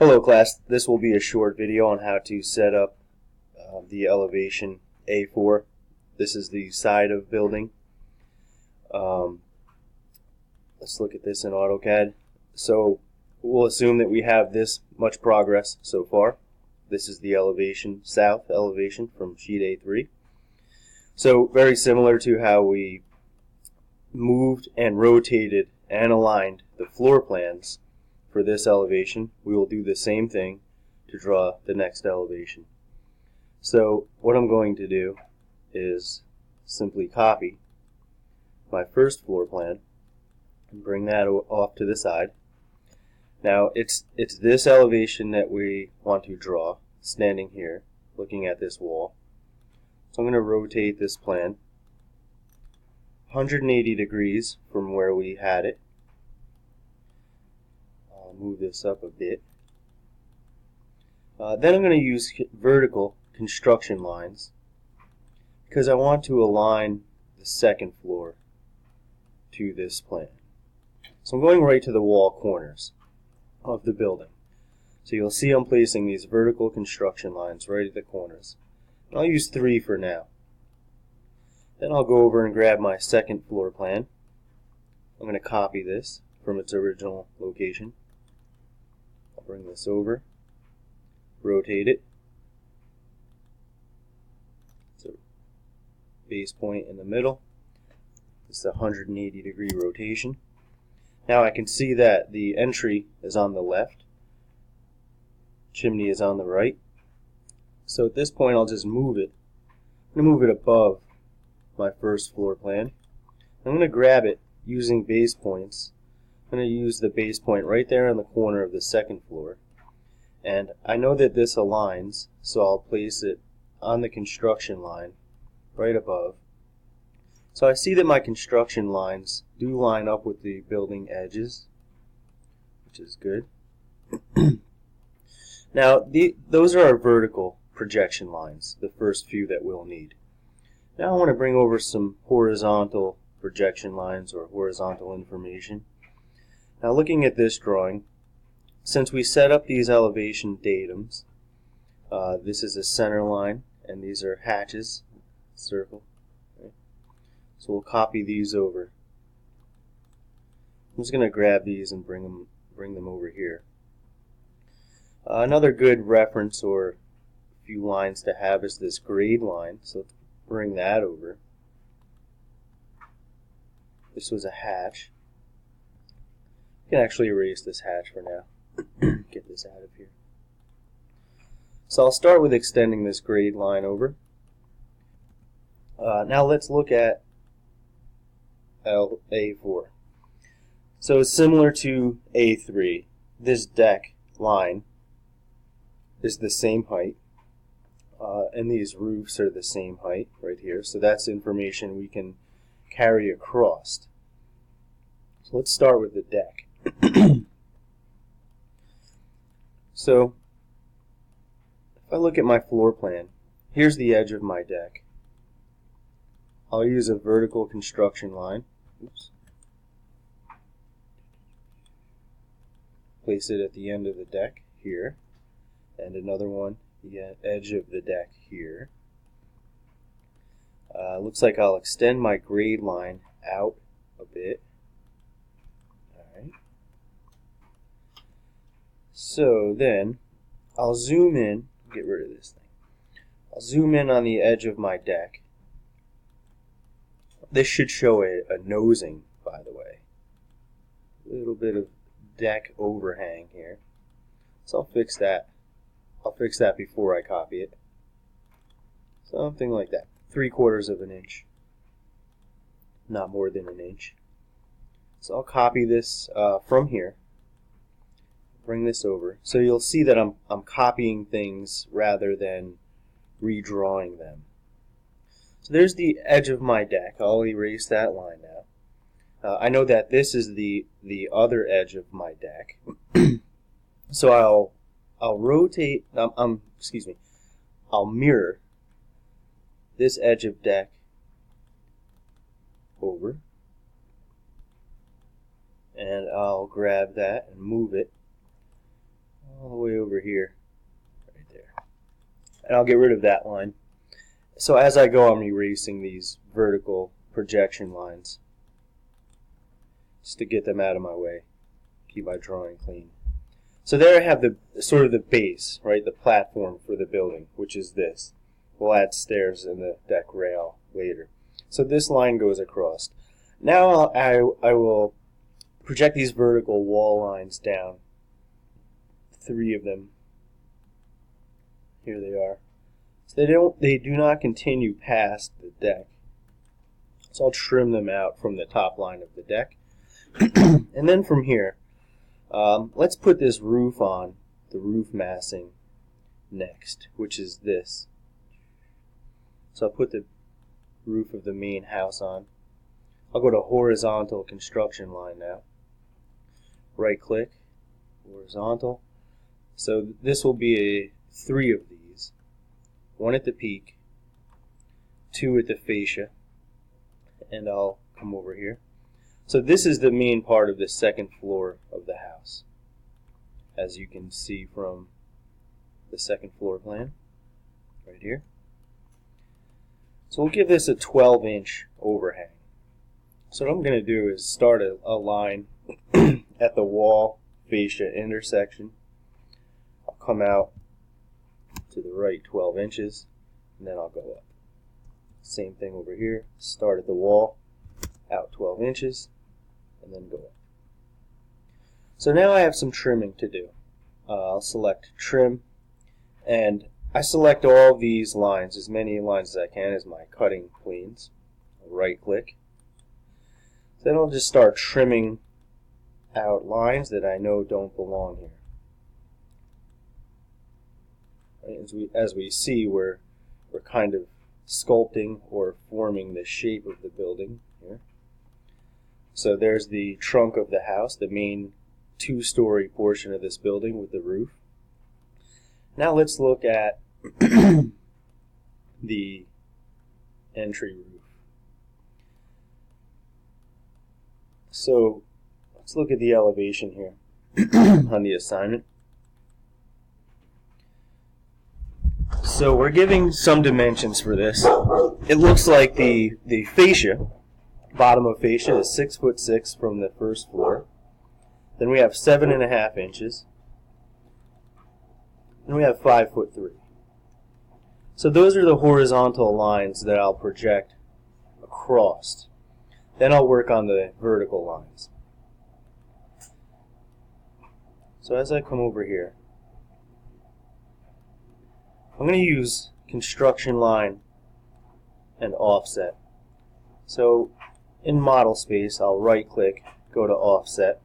Hello class, this will be a short video on how to set up the elevation A4. This is the side of building. Let's look at this in AutoCAD. So we'll assume that we have this much progress so far. This is the elevation, south elevation from sheet A3. So very similar to how we moved and rotated and aligned the floor plans for this elevation, we will do the same thing to draw the next elevation. So what I'm going to do is simply copy my first floor plan and bring that off to the side. Now it's this elevation that we want to draw, standing here looking at this wall. So I'm going to rotate this plan 180 degrees from where we had it. Move this up a bit. Then I'm going to use vertical construction lines because I want to align the second floor to this plan. So I'm going right to the wall corners of the building. So you'll see I'm placing these vertical construction lines right at the corners. And I'll use 3 for now. Then I'll go over and grab my second floor plan. I'm going to copy this from its original location. Bring this over, rotate it. It's a base point in the middle. This is a 180 degree rotation. Now I can see that the entry is on the left, chimney is on the right. So at this point I'll just move it. I'm going to move it above my first floor plan. I'm going to grab it using base points. I'm going to use the base point right there in the corner of the second floor, and I know that this aligns, so I'll place it on the construction line right above. So I see that my construction lines do line up with the building edges, which is good. Now those are our vertical projection lines, the first few that we'll need. Now I want to bring over some horizontal projection lines or horizontal information. Now looking at this drawing, since we set up these elevation datums, this is a center line and these are hatches, circle. Okay. So we'll copy these over. I'm just going to grab these and bring them over here. Another good reference or few lines to have is this grade line, so let's bring that over. This was a hatch. I can actually erase this hatch for now. Get this out of here. So I'll start with extending this grade line over. Now let's look at A4. So similar to A3, this deck line is the same height, and these roofs are the same height right here. So that's information we can carry across. So let's start with the deck. So if I look at my floor plan, here's the edge of my deck. I'll use a vertical construction line. Oops. Place it at the end of the deck here, and another one the edge of the deck here. Looks like I'll extend my grade line out a bit. So then I'll zoom in, get rid of this thing. I'll zoom in on the edge of my deck. This should show a nosing, by the way. A little bit of deck overhang here. So I'll fix that. I'll fix that before I copy it. Something like that. 3/4 of an inch. Not more than an inch. So I'll copy this from here. Bring this over. So you'll see that I'm copying things rather than redrawing them. So there's the edge of my deck. I'll erase that line now. I know that this is the other edge of my deck. So I'll rotate. I'll mirror this edge of deck over, and I'll grab that and move it all the way and I'll get rid of that line. So as I go, I'm erasing these vertical projection lines just to get them out of my way, keep my drawing clean. So there I have the sort of the base, right, the platform for the building, which is this. We'll add stairs in the deck rail later. So this line goes across. Now I will project these vertical wall lines down. 3 of them. Here they are. So they do not continue past the deck. So I'll trim them out from the top line of the deck. And then from here, let's put this roof on, the roof massing next, which is this. So I'll put the roof of the main house on. I'll go to horizontal construction line now. Right click, horizontal. So this will be 3 of these. 1 at the peak, 2 at the fascia, and I'll come over here. So this is the main part of the second floor of the house, as you can see from the second floor plan, right here. So we'll give this a 12-inch overhang. So what I'm going to do is start a line at the wall fascia intersection. I'll come out to the right 12 inches, and then I'll go up. Same thing over here. Start at the wall, out 12 inches, and then go up. So now I have some trimming to do. I'll select trim, and I select all these lines, as many lines as I can as my cutting planes. I'll right click. Then I'll just start trimming out lines that I know don't belong here. As we see, we're kind of sculpting or forming the shape of the building here. So there's the trunk of the house, the main 2-story portion of this building with the roof. Now let's look at the entry roof. So let's look at the elevation here on the assignment. So we're giving some dimensions for this. It looks like the fascia, bottom of fascia, is 6'6" from the first floor. Then we have 7.5 inches. And we have 5'3". So those are the horizontal lines that I'll project across. Then I'll work on the vertical lines. So as I come over here, I'm going to use construction line and offset. So in model space, I'll right click, go to offset.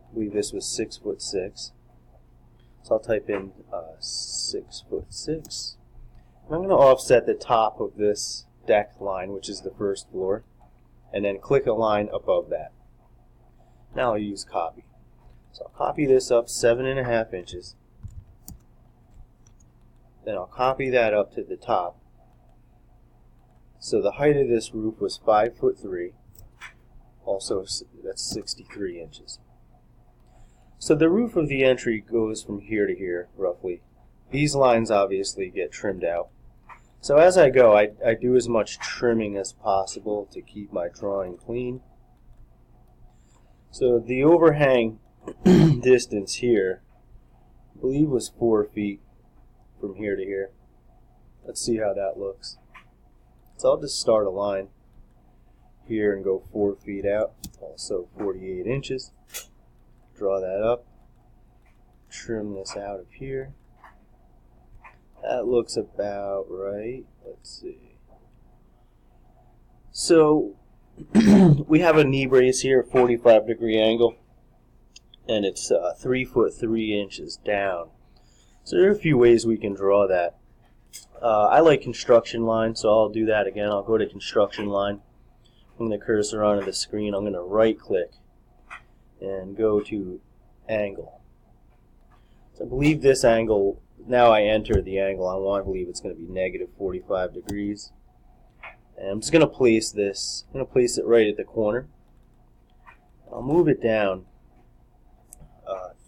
I believe this was 6'6". So I'll type in 6'6". I'm going to offset the top of this deck line, which is the first floor, and then click a line above that. Now I'll use copy. So I'll copy this up 7.5 inches. Then I'll copy that up to the top. So the height of this roof was 5'3". Also, that's 63 inches. So the roof of the entry goes from here to here, roughly. These lines obviously get trimmed out. So as I go, I do as much trimming as possible to keep my drawing clean. So the overhang distance here, I believe, was 4 feet from here to here. Let's see how that looks. So I'll just start a line here and go 4 feet out, also 48 inches. Draw that up, trim this out of here. That looks about right. Let's see. So we have a knee brace here, 45-degree angle, and it's 3'3" down. So there are a few ways we can draw that. I like construction line, so I'll do that again. I'll go to construction line. Bring the cursor onto the screen. I'm going to right click and go to angle. So I believe this angle, now I enter the angle, I want to believe it's going to be negative 45 degrees. And I'm just going to place this, I'm going to place it right at the corner. I'll move it down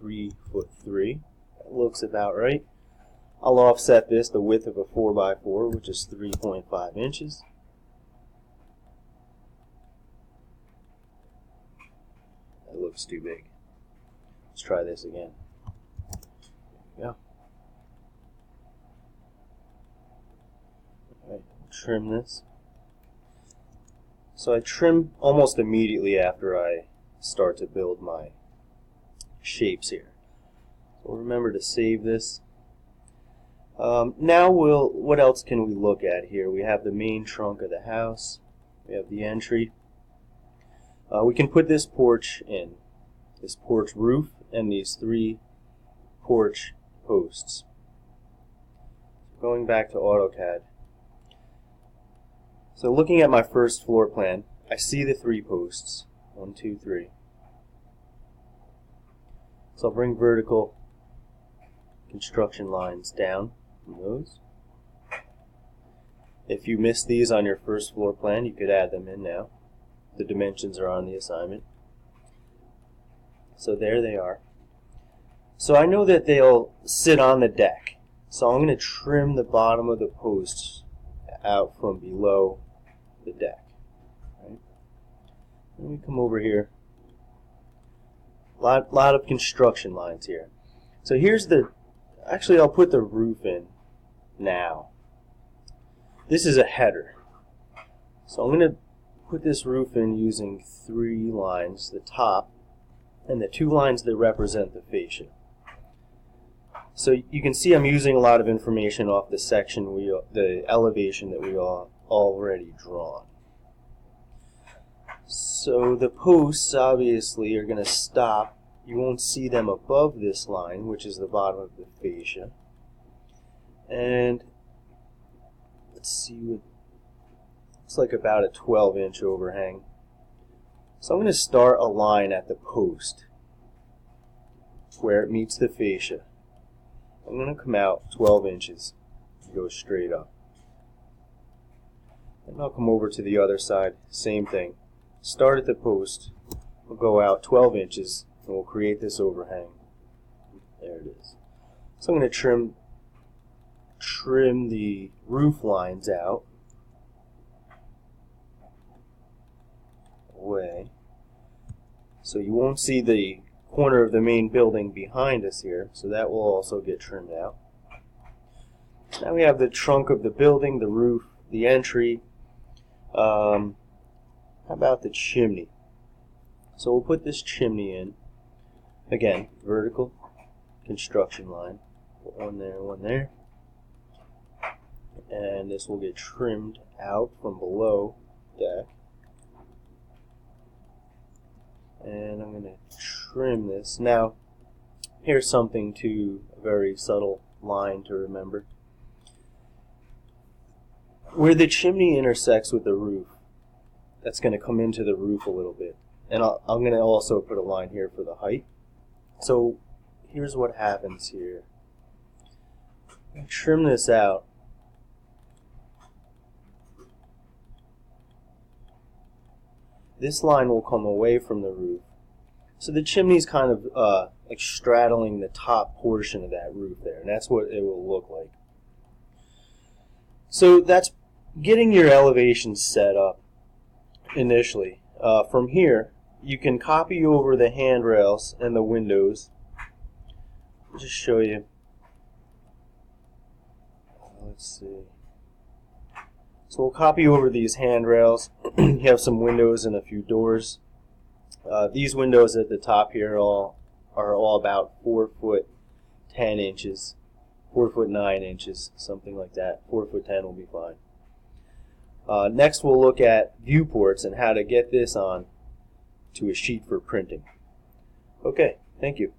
3'3". That looks about right. I'll offset this the width of a 4x4, which is 3.5 inches. That looks too big. Let's try this again. There we go. Alright, trim this. So I trim almost immediately after I start to build my shapes here. So remember to save this. Now what else can we look at here? We have the main trunk of the house. We have the entry. We can put this porch in. This porch roof and these 3 porch posts. Going back to AutoCAD. So looking at my first floor plan, I see the 3 posts. 1, 2, 3. So I'll bring vertical construction lines down from those. If you missed these on your first floor plan, you could add them in now. The dimensions are on the assignment. So there they are. So I know that they'll sit on the deck. So I'm going to trim the bottom of the posts out from below the deck. Right? Let me come over here. Lot of construction lines here. So here's the, actually I'll put the roof in now. This is a header. So I'm going to put this roof in using 3 lines, the top and the 2 lines that represent the fascia. So you can see I'm using a lot of information off the section, the elevation that we already drawn. So the posts obviously are going to stop. You won't see them above this line, which is the bottom of the fascia. And let's see, it's like about a 12-inch overhang. So I'm going to start a line at the post where it meets the fascia. I'm going to come out 12 inches and go straight up. And I'll come over to the other side, same thing. Start at the post, we'll go out 12 inches, and we'll create this overhang. There it is. So I'm going to trim the roof lines out. Away. So you won't see the corner of the main building behind us here, so that will also get trimmed out. Now we have the trunk of the building, the roof, the entry. How about the chimney? So we'll put this chimney in. Again, vertical construction line. Put one there. And this will get trimmed out from below deck. And I'm going to trim this. Now, here's something a very subtle line to remember. Where the chimney intersects with the roof, that's going to come into the roof a little bit. And I'm going to also put a line here for the height. So here's what happens here. I trim this out. This line will come away from the roof. So the chimney's kind of like straddling the top portion of that roof there, and that's what it will look like. So that's getting your elevation set up initially. From here, you can copy over the handrails and the windows. I'll just show you. Let's see. So we'll copy over these handrails. You have some windows and a few doors. These windows at the top here are all about 4 foot 10 inches, 4 foot 9 inches, something like that. 4 foot 10 will be fine. Next we'll look at viewports and how to get this on to a sheet for printing. Okay, thank you.